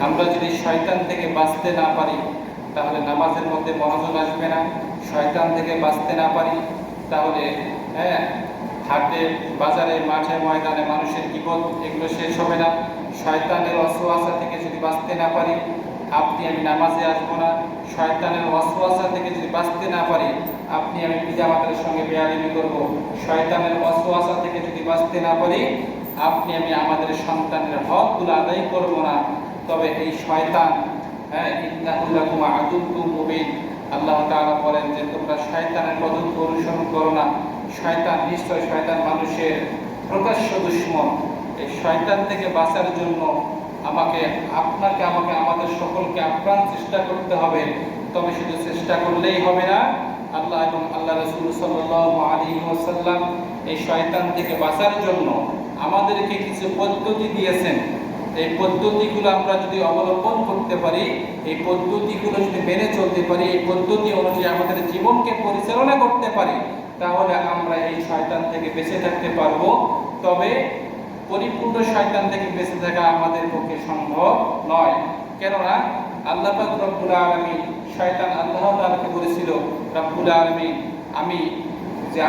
আমরা যদি শয়তান থেকে বাঁচতে না পারি তাহলে নামাজের মধ্যে মনোযোগ আসবে না। শয়তান থেকে বাঁচতে না পারি তাহলে হাটে বাজারে মাঠে ময়দানে মানুষের বিপদ এগুলো শেষ হবে না। শয়তানের ওয়াসওয়াসা থেকে যদি বাঁচতে না পারি আপনি আমি নামাজে আসবো না। শয়তানের ওয়াসওয়াসা থেকে যদি বাঁচতে না পারি আপনি আমি পিতামাতার সঙ্গে বেয়াদবি করব। শয়তানের ওয়াসওয়াসা থেকে যদি বাঁচতে না পারি আপনি আমি আমাদের সন্তানের হকগুলো আদায় করব না। তবে এই শয়তান ইন্নাহু লাকুম আদুউম মুবিন, আল্লাহ তাআলা বলেন যে তোমরা শয়তানের পদ্ধতি অনুসরণ করো না। শয়তান নিশ্চয় শয়তান মানুষের প্রকাশ্য দুশমন। এই শয়তান থেকে বাঁচার জন্য আপনাকে আমাদের সকলকে আপ্রাণ চেষ্টা করতে হবে। তবে শুধু চেষ্টা করলেই হবে না, আল্লাহ এবং আল্লাহ রাসূল সাল্লাল্লাহু আলাইহি ওয়াসাল্লাম এই শয়তান থেকে বাঁচার জন্য আমাদেরকে কিছু পদ্ধতি দিয়েছেন। এই পদ্ধতিগুলো আমরা যদি অবলম্বন করতে পারি, এই পদ্ধতিগুলো যদি মেনে চলতে পারি, এই পদ্ধতি অনুযায়ী আমাদের জীবনকে পরিচালনা করতে পারি, তাহলে আমরা এই শয়তান থেকে বেঁচে থাকতে পারবো। তবে পরিপূর্ণ শয়তান থেকে বেঁচে থাকা আমাদের পক্ষে সম্ভব নয়। কেননা আল্লাহ পাক রব্বুল আলামিন শয়তান আল্লাহ তাআলাকে বলেছিল, রব্বুল আলামিন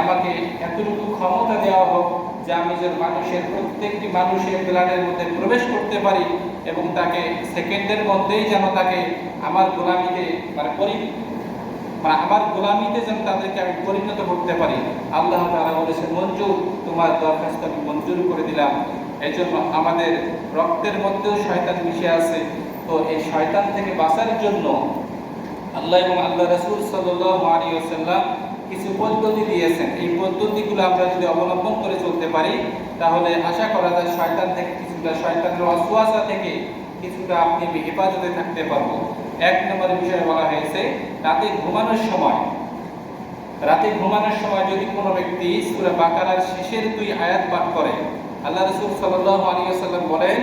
আমাকে এতটুকু ক্ষমতা দেওয়া হোক যে আমি যেন প্রত্যেকটি মানুষের প্ল্যানের মধ্যে প্রবেশ করতে পারি এবং তাকে সেকেন্ডের মধ্যেই যেন তাকে আমার গোলামিতে আমার গোলামিতে যেন তাদেরকে আমি পরিণত করতে পারি। আল্লাহ তাআলা বলেছেন, মঞ্জুর, তোমার দরখাস্ত আমি মঞ্জুর করে দিলাম। এই জন্য আমাদের রক্তের মধ্যেও শয়তান মিশে আছে। তো এই শয়তান থেকে বাঁচার জন্য আল্লাহ এবং আল্লাহ রাসূল সাল্লাল্লাহু আলাইহি ওয়াসাল্লাম কিছু পদ্ধতি দিয়েছেন। এই পদ্ধতিগুলো আমরা যদি অবলম্বন করে চলতে পারি তাহলে আশা করা যায় শয়তান থেকে শয়তানের ওয়াসওয়াসা থেকে কিছুটা আপনি হেফাজতে থাকতে পারবো। এক নম্বরের বিষয় বলা হয়েছে রাতে ঘুমানোর সময় যদি কোনো ব্যক্তি সূরা বাকারার শেষের 2 আয়াত পাঠ করে, আল্লাহ রাসূল সাল্লাল্লাহু আলাইহি ওয়াসাল্লাম বলেন,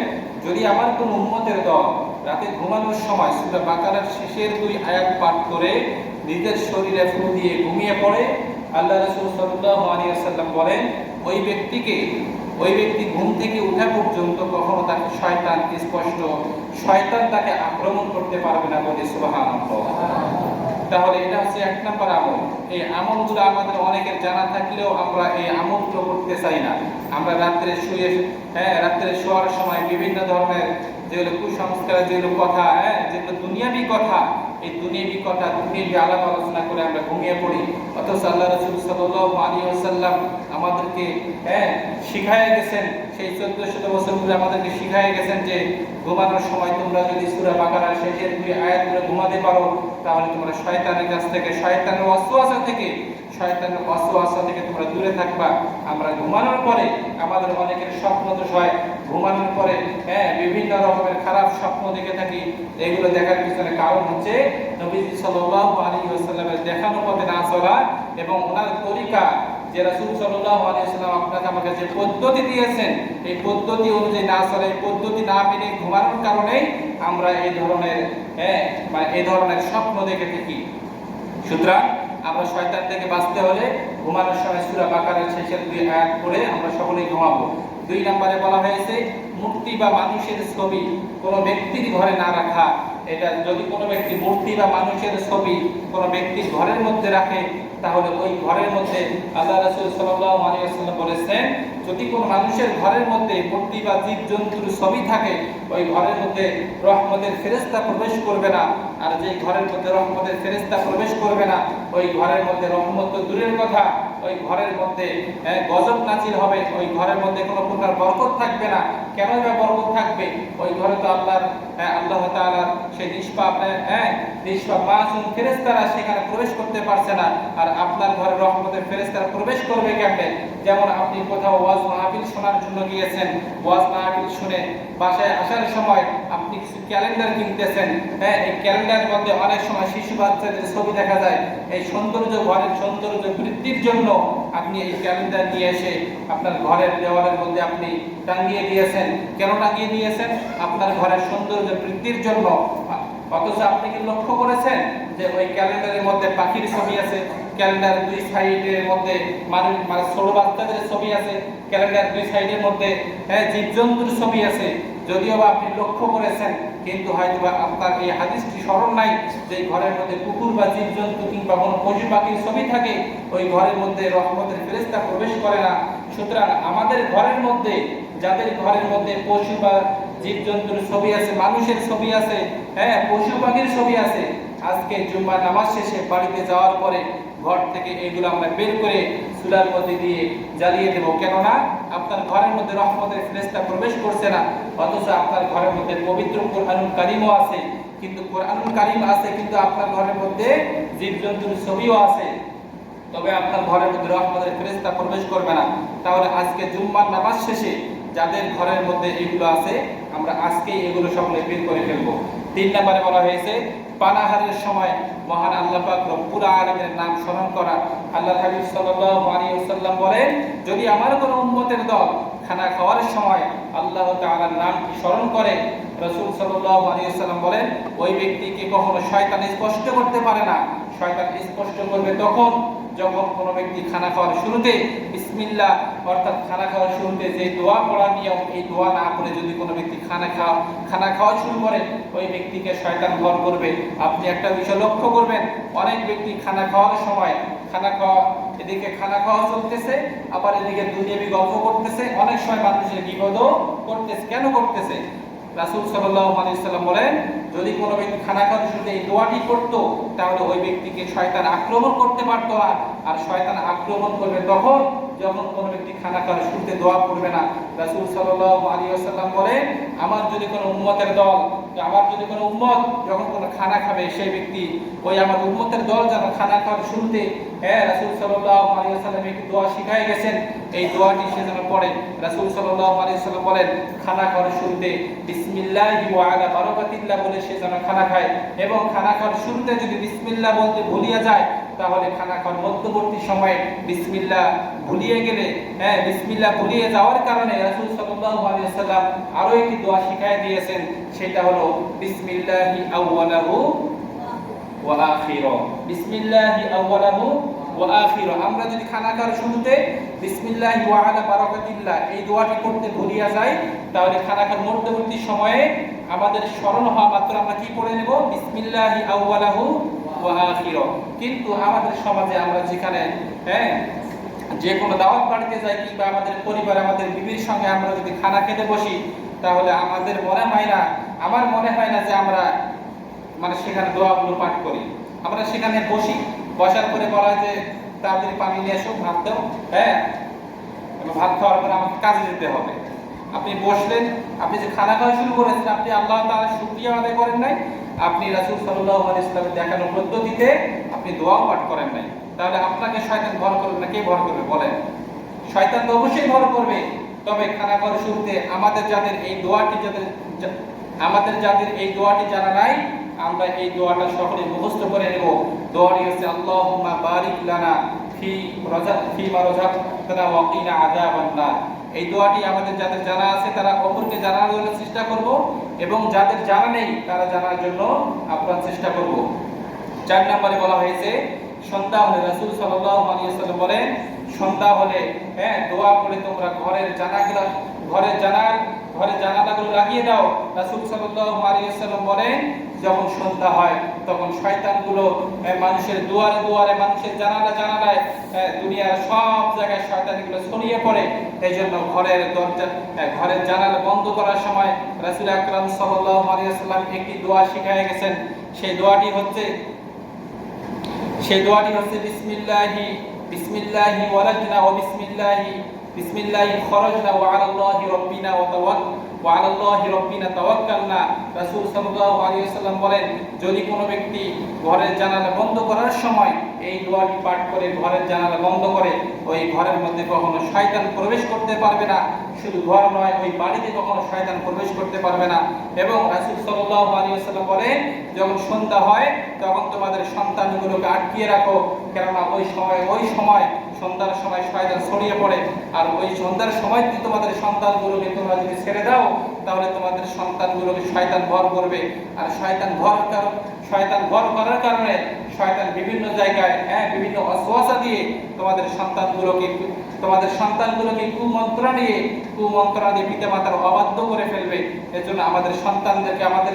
যদি আমার কোনো উম্মতের দল রাতে ঘুমানোর সময় সূরা বাকারার শেষের 2 আয়াত পাঠ করে নিজের শরীরে ফু দিয়ে ঘুমিয়ে পড়ে, আল্লাহ রাসূল সাল্লাল্লাহু আলাইহি ওয়াসাল্লাম বলেন ওই ব্যক্তি ঘুম থেকে ওঠা পর্যন্ত কখনো তাকে শয়তান তাকে আক্রমণ করতে পারবে না। বলে সুবহানাল্লাহ। তাহলে এটা হচ্ছে এক নম্বর আমল। এই আমলগুলো আমাদের অনেকের জানা থাকলেও আমরা এই আমলগুলো করতে চাই না। আমরা রাত্রে শোয়ার সময় বিভিন্ন ধরনের যেগুলো কুসংস্কার, যেগুলো কথা, যেগুলো দুনিয়াবি কথা, এই দুনিয়াবি আলাপ আলোচনা করে আমরা ঘুমিয়ে পড়ি। অথচ আল্লাহ রাসূল সাল্লাল্লাহু আলাইহি ওয়াসাল্লাম আমাদেরকে শিখাইয়ে গেছেন, সেই 1400 বছর ধরে আমাদেরকে শিখাইয়ে গেছেন যে ঘুমানোর সময় তোমরা যদি সূরা বাকারার শেষের 2 আয়াতগুলো ঘুমাতে পারো তাহলে তোমরা শয়তানের কাছ থেকে, শয়তানের ওয়াসওয়াসা থেকে তোমরা দূরে থাকবা। আমরা ঘুমানোর পরে আমাদের অনেকের স্বপ্ন দোষ হয়, ঘুমানোর পরে বিভিন্ন রকমের খারাপ স্বপ্ন দেখে থাকি। এগুলো দেখার পিছনে কারণ হচ্ছে নবীজি সাল্লাল্লাহু আলাইহি ওয়াসাল্লামের দেখানো পথে না চলা এবং ওনার তরিকা, যে রাসূল সাল্লাল্লাহু আলাইহি ওয়াসাল্লাম আপনাকে আমাকে যে পদ্ধতি দিয়েছেন এই পদ্ধতি অনুযায়ী না চলে, এই পদ্ধতি না মেনে ঘুমানোর কারণেই আমরা এই ধরনের স্বপ্ন দেখে থাকি। সুতরাং আমরা শয়তান থেকে বাঁচতে হলে ঘুমানোর সময় সূরা বাকারার শেষের 2 আয়াত পড়ে আমরা সকলেই ঘুমাবো। 2 নম্বরে বলা হয়েছে মূর্তি বা মানুষের ছবি কোনো ব্যক্তির ঘরে না রাখা। এটা যদি কোনো ব্যক্তি মূর্তি বা মানুষের ছবি কোনো ব্যক্তির ঘরের মধ্যে রাখে তাহলে ওই ঘরের মধ্যে আল্লাহ রাসূল সাল্লাল্লাহু আলাইহি ওয়াসাল্লাম বলেছেন, যদি কোনো মানুষের ঘরের মধ্যে মূর্তি বা জীবজন্তুর ছবি থাকে ওই ঘরের মধ্যে রহমতের ফেরেশতা প্রবেশ করবে না। আর যেই ঘরের মধ্যে রহমতের ফেরেশতা প্রবেশ করবে না ওই ঘরের মধ্যে রহমত তো দূরের কথা, ওই ঘরের মধ্যে গজব নাজিল হবে, ওই ঘরের মধ্যে কোনো প্রকার বরকত থাকবে না। কেন বা বরকত থাকবে? ওই ঘরে তো আল্লাহ তাআলার সেই নিষ্পাপ মাসুম ফেরেশতারা সেখানে প্রবেশ করতে পারছে না। আর আপনার ঘরে রহমতের ফেরেশতারা প্রবেশ করবে কেমনে? যেমন আপনি কোথাও ওয়াজ মাহফিল শোনার জন্য গিয়েছেন, ওয়াজ মাহফিল শুনে বাসায় আসার সময় আপনি কিছু ক্যালেন্ডার কিনতেছেন, এই ক্যালেন্ডারের মধ্যে অনেক সময় শিশু বাচ্চাদের ছবি দেখা যায়। এই ঘরের সৌন্দর্য বৃদ্ধির জন্য আপনি এই ক্যালেন্ডার নিয়ে এসে আপনার ঘরের দেওয়ালের মধ্যে আপনি টাঙিয়ে দিয়েছেন। কেন টাঙিয়ে দিয়েছেন? আপনার ঘরের সৌন্দর্য বৃদ্ধির জন্য। অথচ আপনি কি লক্ষ্য করেছেন যে ওই ক্যালেন্ডারের মধ্যে পাখির ছবি আছে, ক্যালেন্ডার 2 সাইডের মধ্যে ছোট বাচ্চাদের ছবি আছে, ক্যালেন্ডার 2 সাইডের মধ্যে জীবজন্তুর ছবি আছে। যদিও বা আপনি লক্ষ্য করেছেন, কিন্তু হয়তো বা আপনার এই হাদিসটি স্মরণ নাই যে ঘরের মধ্যে কুকুর বা জীবজন্তু কিংবা কোনো পশু পাখির ছবি থাকে, ওই ঘরের মধ্যে রহমতের ফেরেশতা প্রবেশ করে না। সুতরাং আমাদের ঘরের মধ্যে, যাদের ঘরের মধ্যে পশু বা জীবজন্তুর ছবি আছে, মানুষের ছবি আছে, পশু পাখির ছবি আছে, আজকে জুম্মার নামাজ শেষে বাড়িতে যাওয়ার পরে ঘর থেকে এগুলো আমরা বের করে চুলার মধ্যে দিয়ে জ্বালিয়ে দেব। কেননা আপনার ঘরের মধ্যে রহমতের ফেরেশতা প্রবেশ করছে না, অথচ আপনার ঘরের মধ্যে পবিত্র কোরআনুল কারীমও আছে, কিন্তু কোরআনুল কারীম আছে কিন্তু আপনার ঘরের মধ্যে জীবজন্তুর ছবিও আছে, তবে আপনার ঘরের মধ্যে রহমতের ফেরেশতা প্রবেশ করবে না। তাহলে আজকে জুম্মার নামাজ শেষে যাদের ঘরের মধ্যে এগুলো আছে, আমরা আজকেই এগুলো সকলে বের করে ফেলবো। 3 নম্বরে বলা হয়েছে পানাহারের সময় মহান আল্লাহ পাক রব্বুল আলামিনের নাম স্মরণ করা। আল্লাহর হাবিব সাল্লাল্লাহু আলাইহি ওয়াসাল্লাম বলেন, যদি আমার কোনো উম্মতের দল খানা খাওয়ার সময় আল্লাহ তাআলার নামটি স্মরণ করে, রাসূল সাল্লাল্লাহু আলাইহি ওয়াসাল্লাম বলেন, ওই ব্যক্তিকে কখনো শয়তান স্পর্শ করতে পারে না। শয়তান স্পর্শ করবে তখন যখন কোনো ব্যক্তি খানা খাওয়ার শুরুতে বিসমিল্লাহ, অর্থাৎ খানা খাওয়ার শুরুতে যে দোয়া পড়া নিয়ম, এই দোয়া না পড়ে যদি কোনো ব্যক্তি খানা খাওয়া শুরু করে, ওই ব্যক্তিকে শয়তান ভর করবে। আপনি একটা বিষয় লক্ষ্য করবেন, অনেক ব্যক্তি খানা খাওয়ার সময় এদিকে খানা খাওয়া চলতেছে, আবার এদিকে দুনিয়াবি গল্প করতেছে, অনেক সময় মানুষের বিপদও করতেছে। কেন করতেছে? রাসূল সাল্লাল্লাহু আলাইহি ওয়াসাল্লাম বলেন, যদি কোনো ব্যক্তি খানা খাওয়ার শুরুতে এই দোয়াটি পড়তো, তাহলে ওই ব্যক্তিকে শয়তান আক্রমণ করতে পারতো না। আর শয়তান আক্রমণ করবে তখন যখন কোনো ব্যক্তি খানা খাওয়ার শুরুতে দোয়া পড়বে না। রাসূল সাল্লাল্লাহু আলাইহি ওয়াসাল্লাম বলেন, আমার যদি কোনো উম্মতের দল, আমার যদি কোনো উম্মত যখন কোনো খানা খাবে, সেই ব্যক্তি ওই আমার উম্মতের দল যেন খানা খাওয়ার শুরুতে রাসূল সাল্লাল্লাহু আলাইহি ওয়াসাল্লাম একটি দোয়া শিখাই গেছেন, এই দোয়াটি সে যেন পড়ে। রাসূল সাল্লাল্লাহু আলাইহি ওয়াসাল্লাম বলেন, খানা খাওয়ার শুরুতে বিসমিল্লাহি ওয়া আলা বারাকাতিল্লাহ বলে সে যেন খানা খায়, এবং খানা খাওয়ার শুরুতে যদি বিসমিল্লাহ বলতে ভুলিয়া যায়, তাহলে খানা খাওয়ার মধ্যবর্তী সময়ে বিসমিল্লাহ ভুলিয়ে গেলে, বিসমিল্লাহ ভুলিয়ে যাওয়ার কারণে রাসূল সাল্লাল্লাহু আলাইহি ওয়াসাল্লাম আরো একটি দোয়া শিখাই দিয়েছেন, সেটা হলো বিসমিল্লাহি আউওয়ালাহু ওয়া আখিরু। বিসমিল্লাহি আউওয়ালাহু ওয়া আখিরু, আমরা যদি খানা খাওয়ার শুরুতে বিসমিল্লাহি ওয়া আলা বারাকাতিল্লাহ এই দোয়াটি করতে ভুলিয়া যাই, তাহলে খানা খাওয়ার মধ্যবর্তী সময়ে আমাদের স্মরণ হওয়া মাত্র আমরা কি পড়ে নেব? বিসমিল্লাহি আউওয়ালাহু ওয়া আখিরু। কিন্তু আমাদের সমাজে আমরা যেখানে যে কোনো দাওয়াত বাড়িতে যাই, কিংবা আমাদের পরিবারে আমাদের বিবির সঙ্গে আমরা যদি খানা খেতে বসি, তাহলে আমার মনে হয় না যে আমরা সেখানে দোয়াগুলো পাঠ করি। আমরা সেখানে বসি, বসার পরে বলা হয় যে তাড়াতাড়ি পানি নিয়ে এসো, ভাত দাও, ভাত খাওয়ার পরে আমাকে কাজে যেতে হবে। আপনি বসলেন, আপনি যে খানা খাওয়া শুরু করেছেন, আপনি আল্লাহ তাআলার শুকরিয়া আদায় করেন নাই, আপনি রাসূল সাল্লাল্লাহু আলাইহি ওয়াসাল্লামের দেখানো পদ্ধতিতে আপনি দোয়াও পাঠ করেন নাই। তাহলে আপনাকে শয়তান ভর করবে না? কে ভর করবে বলেন? শয়তান তো অবশ্যই ভর করবে। তবে খানা খাওয়ার শুরুতে আমাদের যাদের এই দোয়াটি জানা নাই, আমরা এই দোয়াটা সকলে মুখস্থ করে নেব। দোয়াটি হচ্ছে আল্লাহুম্মা বারিক লানা ফীমা রাযাকতানা ওয়া কিনা আযাবান নার। এই দোয়াটি আমাদের যাদের জানা আছে তারা অপরকে জানার জন্য চেষ্টা করব, এবং যাদের জানা নেই তারা জানার জন্য আমরা চেষ্টা করব। 4 নম্বরে বলা হয়েছে সন্ধ্যা হলে, রাসূল সাল্লাল্লাহু আলাইহি ওয়াসাল্লাম বলেন, সন্ধ্যা হলে দোয়া করে তোমরা ঘরের জানালাগুলো লাগিয়ে দাও। রাসূল সাল্লাল্লাহু আলাইহি ওয়াসাল্লাম বলেন, যখন সন্ধ্যা হয় তখন শয়তানগুলো মানুষের দুয়ারে মানুষের জানালায় দুনিয়ার সব জায়গায় শয়তানগুলো ছড়িয়ে পড়ে। এই জন্য ঘরের জানালা বন্ধ করার সময় রাসূল আকরাম সাল্লাল্লাহু আলাইহি ওয়াসাল্লাম একটি দোয়া শিখায় গেছেন। সেই দোয়াটি হচ্ছে বিসমিল্লাহি ওয়ালাদনা ওয়া বিসমিল্লাহি খরাজনা ওয়া আলাল্লাহি রাব্বিনা তাওয়াক্কালনা। রাসূল সাল্লাল্লাহু আলাইহি ওয়াসাল্লাম বলেন, যদি কোনো ব্যক্তি ঘরের জানালা বন্ধ করার সময় এই দোয়াটি পাঠ করে ঘরের জানালা বন্ধ করে, ওই ঘরের মধ্যে কখনো শয়তান প্রবেশ করতে পারবে না। শুধু ঘর নয়, ওই বাড়িতে কখনো শয়তান প্রবেশ করতে পারবে না। এবং রাসূল সাল্লাল্লাহু আলাইহি ওয়াসাল্লাম বলেন, যখন সন্ধ্যা হয় তখন তোমাদের সন্তানগুলোকে আটকিয়ে রাখো, কেননা ওই সময় সন্ধ্যার সময় শয়তান ছড়িয়ে পড়ে। আর ওই সন্ধ্যার সময় যদি তোমাদের সন্তানগুলোকে তোমরা যদি ছেড়ে দাও, তাহলে তোমাদের সন্তানগুলোকে শয়তান ভর করবে। আর শয়তান ভর করার কারণে শয়তান বিভিন্ন জায়গায় বিভিন্ন ওয়াসওয়াসা দিয়ে তোমাদের সন্তানগুলোকে তোমাদের সন্তানগুলোকে কুমন্ত্রণা দিয়ে পিতামাতার অবাধ্য করে ফেলবে। এজন্য আমাদের সন্তানদেরকে আমাদের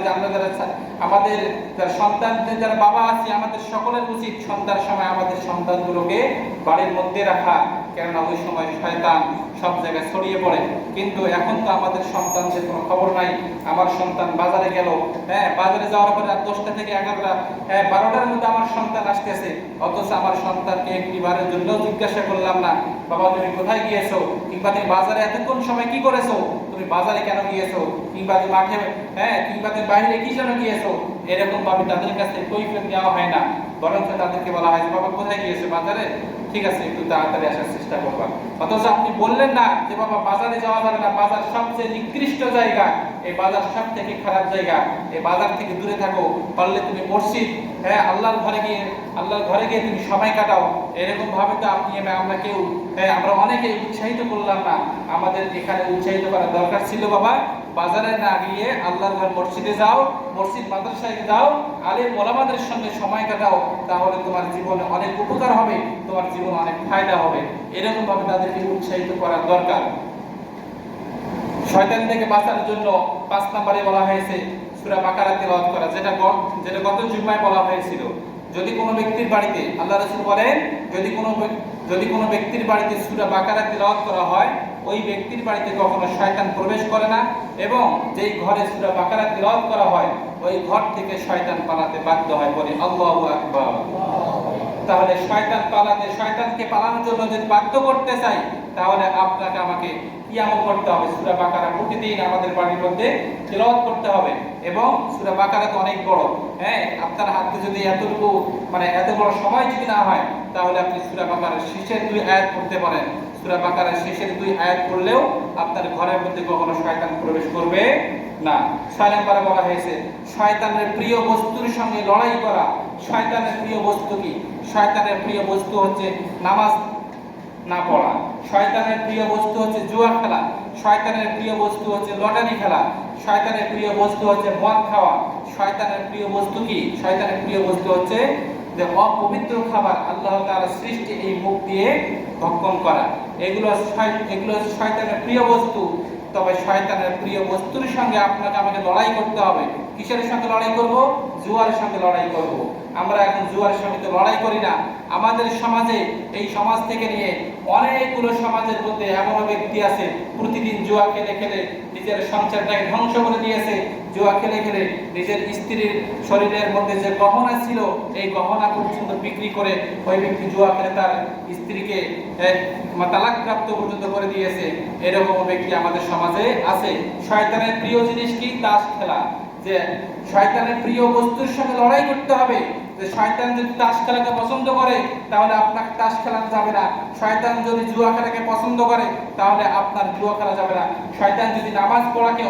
যারা সন্তানদের যারা বাবা আছি আমাদের সকলের উচিত সন্তানের সময় আমাদের সন্তানগুলোকে বাড়ির মধ্যে রাখা, কেননা ওই সময় শয়তান সব জায়গায় ছড়িয়ে পড়ে। কিন্তু এখন তো আমাদের সন্তানদের কোনো খবর নাই। আমার সন্তান বাজারে গেল, বাজারে যাওয়ার পরে রাত 10টা থেকে 11টা 12টার মধ্যে আমার সন্তান আসতেছে, অথচ আমার সন্তানকে একটিবারের জন্য জিজ্ঞাসা করলাম না, বাবা তুমি কোথায় গিয়েছো, কিংবা তুমি বাজারে এতক্ষণ সময় কি করেছো, তুমি বাজারে কেন গিয়েছো, কিংবা তুমি মাঠে কিংবা তুমি বাইরে কি জন্য গিয়েছো। এরকম ভাবে তাদের কাছে কৈফিয়ত দেওয়া হয় না, বরং তাদেরকে বলা হয় বাবা কোথায় গিয়েছো বাজারে, ঠিক আছে একটু তাড়াতাড়ি আসার চেষ্টা করবা। অথচ আপনি বললেন না যে বাবা বাজারে যাওয়া যাবে না, বাজার সবচেয়ে নিকৃষ্ট জায়গা, এই বাজার সব থেকে খারাপ জায়গা, এই বাজার থেকে দূরে থাকো, পারলে তুমি মসজিদ আল্লাহর ঘরে গিয়ে তুমি সময় কাটাও। এরকম ভাবে তো আপনি আমরা অনেকে উৎসাহিত করলাম না। আমাদের এখানে উৎসাহিত করা দরকার ছিল বাবা, বাজারে না গিয়ে আল্লাহর ঘর মসজিদে যাও, মসজিদ মাদ্রাসায় যাও, আলেম ওলামাদের সঙ্গে সময় কাটাও, তাহলে তোমার জীবনে অনেক উপকার হবে, তোমার জীবনে অনেক ফায়দা হবে। এরকম ভাবে তাদেরকে উৎসাহিত করা দরকার। শয়তান থেকে বাঁচার জন্য 5 নম্বরে বলা হয়েছে সূরা বাকারা তেলাওয়াত করা, যেটা গত জুমায় বলা হয়েছিল। যদি কোনো ব্যক্তির বাড়িতে, আল্লাহ রাসূল বলেন, যদি কোনো ব্যক্তির বাড়িতে সূরা বাকারা তেলাওয়াত করা হয়, ওই ব্যক্তির বাড়িতে কখনো শয়তান প্রবেশ করে না, এবং যেই ঘরে সূরা বাকারা তেলাওয়াত করা হয় ওই ঘর থেকে শয়তান পালাতে বাধ্য হয়। বলে আল্লাহু আকবার। তাহলে শয়তানকে পালানোর জন্য যদি বাধ্য করতে চাই, তাহলে আপনাকে আমাকে কি আমল করতে হবে? সূরা বাকারা প্রতিদিন আমাদের বাড়ির মধ্যে তেলাওয়াত করতে হবে। এবং সূরা বাকারা তো অনেক বড়, আপনার হাতে যদি এতটুকু এত বড় সময় যদি না হয়, তাহলে আপনি সূরা বাকারার শেষের 2 আয়াত পড়তে পারেন। সূরা বাকারার শেষের 2 আয়াত পড়লেও আপনার ঘরের মধ্যে কখনো শয়তান প্রবেশ করবে না। 6 নম্বরে বলা হয়েছে শয়তানের প্রিয় বস্তুর সঙ্গে লড়াই করা। শয়তানের প্রিয় বস্তু কি? শয়তানের প্রিয় বস্তু হচ্ছে নামাজ না পড়া, শয়তানের প্রিয় বস্তু হচ্ছে জুয়া খেলা, শয়তানের প্রিয় বস্তু হচ্ছে লটারি খেলা, শয়তানের প্রিয় বস্তু হচ্ছে মদ খাওয়া। শয়তানের প্রিয় বস্তু কি? শয়তানের প্রিয় বস্তু হচ্ছে যে অপবিত্র খাবার, আল্লাহ তাআলার সৃষ্টি এই মুখ দিয়ে ভক্ষণ করা। এগুলো শয়তানের প্রিয় বস্তু। তবে শয়তানের প্রিয় বস্তুর সঙ্গে আপনাকে আমাকে লড়াই করতে হবে। কিসের সঙ্গে লড়াই করব? জুয়ার সঙ্গে লড়াই করব। আমরা এখন জুয়ার সঙ্গে তো লড়াই করি না। আমাদের সমাজে, এই সমাজ থেকে নিয়ে অনেকগুলো সমাজের মধ্যে এমন ব্যক্তি আছে প্রতিদিন জুয়া খেলে খেলে নিজের সংসারটাকে ধ্বংস করে দিয়েছে। জুয়া খেলে খেলে নিজের স্ত্রীর শরীরের মধ্যে যে গহনা ছিল এই গহনা পর্যন্ত বিক্রি করে ওই ব্যক্তি জুয়া খেলে তার স্ত্রীকে তালাক প্রাপ্ত পর্যন্ত করে দিয়েছে। এরকম ব্যক্তি আমাদের সমাজে আছে। শয়তানের প্রিয় জিনিস কি? তাস খেলা। যে শয়তানের প্রিয় বস্তুর সঙ্গে লড়াই করতে হবে। যে শয়তান যদি তাস খেলাকে পছন্দ করে তাহলে আপনাকে তাস খেলানো যাবে না। শয়তান যদি জুয়া খেলাকে পছন্দ করে তাহলে আপনার জুয়া খেলা যাবে না। শয়তান যদি নামাজ পড়াকে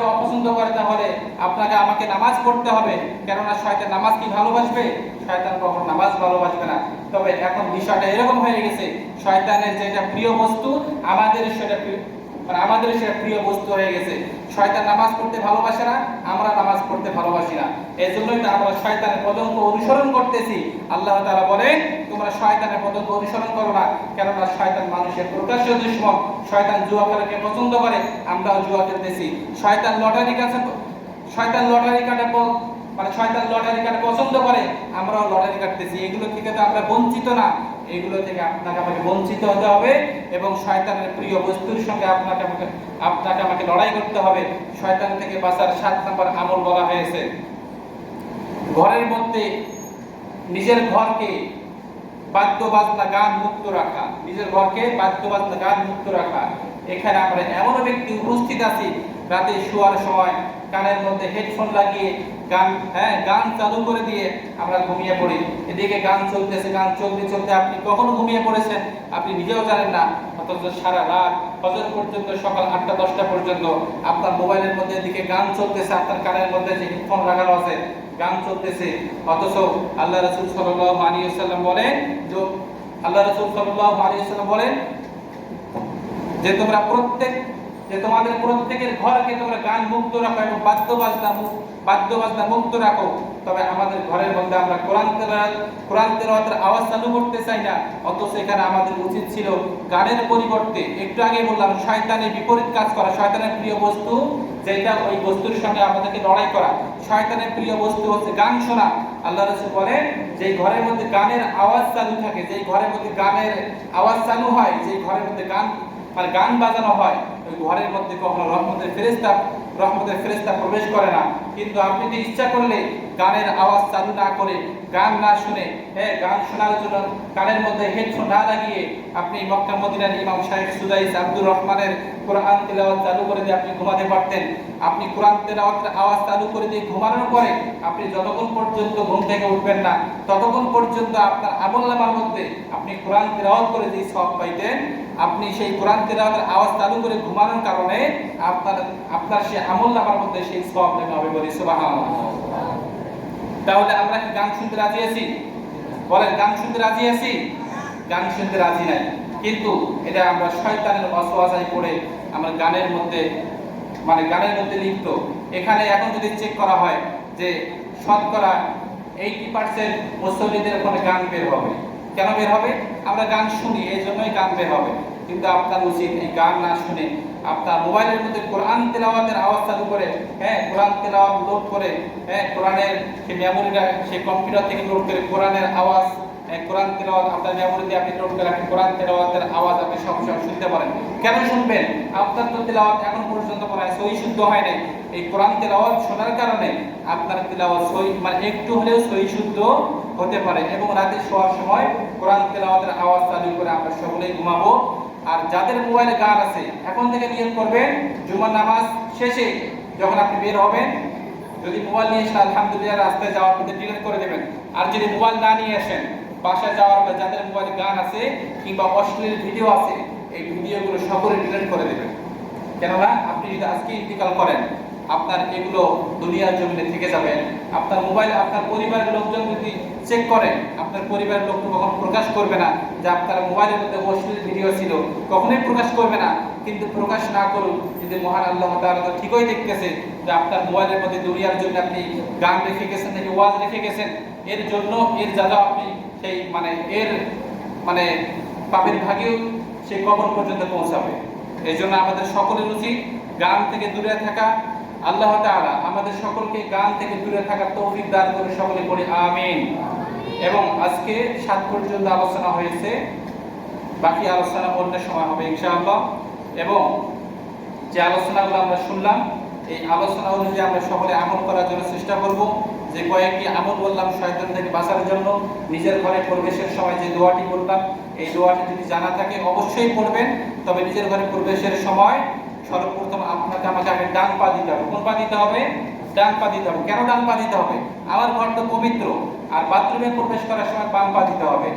অপছন্দ করে তাহলে আপনাকে আমাকে নামাজ পড়তে হবে। কেননা শয়তান নামাজ কি ভালোবাসবে? শয়তান কখনো নামাজ ভালোবাসবে না। তবে এখন বিষয়টা এরকম হয়ে গেছে, শয়তানের যেটা প্রিয় বস্তু আমাদের সেটা প্রিয় বস্তু হয়ে গেছে। শয়তান নামাজ পড়তে ভালোবাসে না, আমরা নামাজ পড়তে ভালোবাসি না। এই জন্যই তো আমরা শয়তানের পদঙ্ক অনুসরণ করতেছি। আল্লাহ তাআলা বলেন তোমরা শয়তানের পদঙ্ক অনুসরণ করো না, কেননা শয়তান মানুষের প্রকাশ্য দুশমন। শয়তান জুয়া খেলাকে পছন্দ করে, আমরাও জুয়া খেলতেছি। শয়তান লটারি কাটে পছন্দ করে, আমরাও লটারি কাটতেছি। এগুলো থেকে তো আমরা বঞ্চিত না। এগুলো থেকে আপনাকে আমাকে বঞ্চিত হতে হবে এবং শয়তানের প্রিয় বস্তুর সঙ্গে আপনাকে আমাকে লড়াই করতে হবে। শয়তান থেকে বাঁচার 7 নম্বর আমল বলা হয়েছে ঘরের মধ্যে নিজের ঘরকে বাদ্যবাজনা গান মুক্ত রাখা। এখানে আমরা এমন ব্যক্তি উপস্থিত আছি রাতে শোয়ার সময় কানের মধ্যে হেডফোন লাগিয়ে গান চালু করে দিয়ে আমরা ঘুমিয়ে পড়ি। এদিকে গান চলতে চলতে আপনি কখন ঘুমিয়ে পড়েছেন আপনি নিজেও জানেন না। অথচ সারা রাত ফজর পর্যন্ত, সকাল 8টা-10টা পর্যন্ত আপনার মোবাইলের মধ্যে এদিকে গান চলতেছে, আপনার কানের মধ্যে যে হেডফোন লাগানো আছে গান চলতেছে। অথচ আল্লাহ রাসূল সাল্লাল্লাহু আলাইহি ওয়াসাল্লাম বলেন যে তোমাদের প্রত্যেকের ঘরকে তোমরা গান মুক্ত রাখো এবং বাদ্যবাজনা মুক্ত রাখো। তবে আমাদের ঘরের মধ্যে আমরা কোরআন তেলাওয়াতের আওয়াজ চালু করতে চাই না, অথচ এখানে আমাদের উচিত ছিল গানের পরিবর্তে, একটু আগে বললাম, শয়তানের বিপরীত কাজ করা, শয়তানের প্রিয় বস্তু যেটা, ওই বস্তুর সঙ্গে আমাদেরকে লড়াই করা। শয়তানের প্রিয় বস্তু হচ্ছে গান শোনা। আল্লাহ রাসূল বলেন, যে ঘরের মধ্যে গানের আওয়াজ চালু থাকে, যে ঘরের মধ্যে গানের আওয়াজ চালু হয়, যে ঘরের মধ্যে গান বাজানো হয়, ওই ঘরের মধ্যে কখনো রহমতের ফেরেশতা প্রবেশ করে না। কিন্তু আপনি যদি ইচ্ছা করলে গানের আওয়াজ চালু না করে, গান না শুনে, গান শোনার জন্য কানের মধ্যে হেডফোন না লাগিয়ে আপনি মক্কা মদিনার ইমাম শাইখ সুদাইস আব্দুর রহমানের কোরআন তেলাওয়াত চালু করে দিয়ে আপনি ঘুমাতে পারতেন। আপনি কোরআন তেলাওয়াতের আওয়াজ চালু করে দিয়ে ঘুমানোর পরে আপনি যতক্ষণ পর্যন্ত ঘুম থেকে উঠবেন না, ততক্ষণ পর্যন্ত আপনার আমলনামার মধ্যে আপনি কোরআন তেলাওয়াত করে দিয়ে সওয়াব পাইতেন। আপনি সেই কোরআন তেলাওয়াতের আওয়াজ চালু করে ঘুমানোর কারণে আপনার সেই আমলনামার মধ্যে সেই সওয়াব নেমে হবে, বলি সুবহানাল্লাহ। তাহলে আমরা কি গান শুনতে রাজি আছি? বলেন, গান শুনতে রাজি আছি? গান শুনতে রাজি নাই, কিন্তু এটা আমরা শয়তানের ওয়াসওয়াসায় পড়ে আমরা গানের মধ্যে লিপ্ত। এখানে এখন যদি চেক করা হয় যে শতকরা 80% মুসল্লিদের ওখানে গান বের হবে। কেন বের হবে? আমরা গান শুনি, এই জন্যই গান বের হবে। কিন্তু আপনার উচিত এই গান না শুনে আপনার মোবাইলের মধ্যে কোরআন তেলাওয়াতের আওয়াজ চালু করে, কোরআন তেলাওয়াত লোড করে, কোরআনের সেই মেমোরিটা সেই কম্পিউটার থেকে লোড করে কোরআনের আওয়াজ, কোরআন তেলাওয়াত আপনার মেমোরি দিয়ে আপনি লোড করে আপনি কোরআন তেলাওয়াতের আওয়াজ আপনি সবসময় শুনতে পারেন। কেন শুনবেন? আপনার তো তেলাওয়াত এখন পর্যন্ত পড়ায় সহি শুদ্ধ হয় নাই। এই কোরআন তেলাওয়াত শোনার কারণে আপনার তেলাওয়াত সহি, মানে একটু হলেও সহি শুদ্ধ হতে পারে। এবং রাতে শোয়ার সময় কোরআন তেলাওয়াতের আওয়াজ চালু করে আমরা সকলেই ঘুমাবো। আর যাদের মোবাইলে গান আছে, এখন থেকে নিয়ত করবেন, জুমার নামাজ শেষে যখন আপনি বের হবেন, যদি মোবাইল নিয়ে এসে আলহামদুলিল্লাহ রাস্তায় যাওয়ার পথে ডিলিট করে দেবেন। আর যদি মোবাইল না নিয়ে আসেন, বাসায় যাওয়ার পর যাদের মোবাইলে গান আছে কিংবা অশ্লীল ভিডিও আছে, এই ভিডিওগুলো সকলে ডিলিট করে দেবেন। কেননা আপনি যদি আজকে ইন্তিকাল করেন, আপনার এগুলো দুনিয়ার জমিনে থেকে যাবে। আপনার মোবাইল আপনার পরিবারের লোকজন যদি চেক করে, আপনার পরিবারের লোক কখনো প্রকাশ করবে না যে আপনার মোবাইলের মধ্যে অশ্লীল ভিডিও ছিল, কখনোই প্রকাশ করবে না। কিন্তু প্রকাশ না করুন, যদি মহান আল্লাহ তাআলা তো ঠিকই দেখতেছে যে আপনার মোবাইলের মধ্যে দুনিয়ার জন্য আপনি গান রেখে গেছেন, নাকি ওয়াজ রেখে গেছেন, এর জন্য এর যারা আপনি সেই পাপের ভাগেও সেই কবর পর্যন্ত পৌঁছাবে। এই জন্য আমাদের সকলের উচিত গান থেকে দূরে থাকা। আল্লাহ তাআলা আমাদের সকলকে গান থেকে দূরে থাকার তৌফিক দান করে, সকলে পড়ি আমিন। এবং আজকে 7 পর্যন্ত আলোচনা হয়েছে, বাকি আলোচনা অন্য সময় হবে ইনশাআল্লাহ। এবং যে আলোচনাগুলো আমরা শুনলাম, এই আলোচনা অনুযায়ী আমরা সকলে আমল করার জন্য চেষ্টা করব। যে কয়েকটি আমল বললাম শয়তান থেকে বাঁচার জন্য, নিজের ঘরে প্রবেশের সময় যে দোয়াটি বললাম, এই দোয়াটি যদি জানা থাকে অবশ্যই পড়বেন। তবে নিজের ঘরে প্রবেশের সময় সর্বপ্রথম আপনাকে আমাকে আগে ডান পা দিতে হবে। কোন পা দিতে হবে? ডান পা দিতে হবে। কেন ডান পা দিতে হবে? আমার ঘর তো পবিত্র, আর বাথরুমে প্রবেশ করার সময় বাম পা দিতে হবে।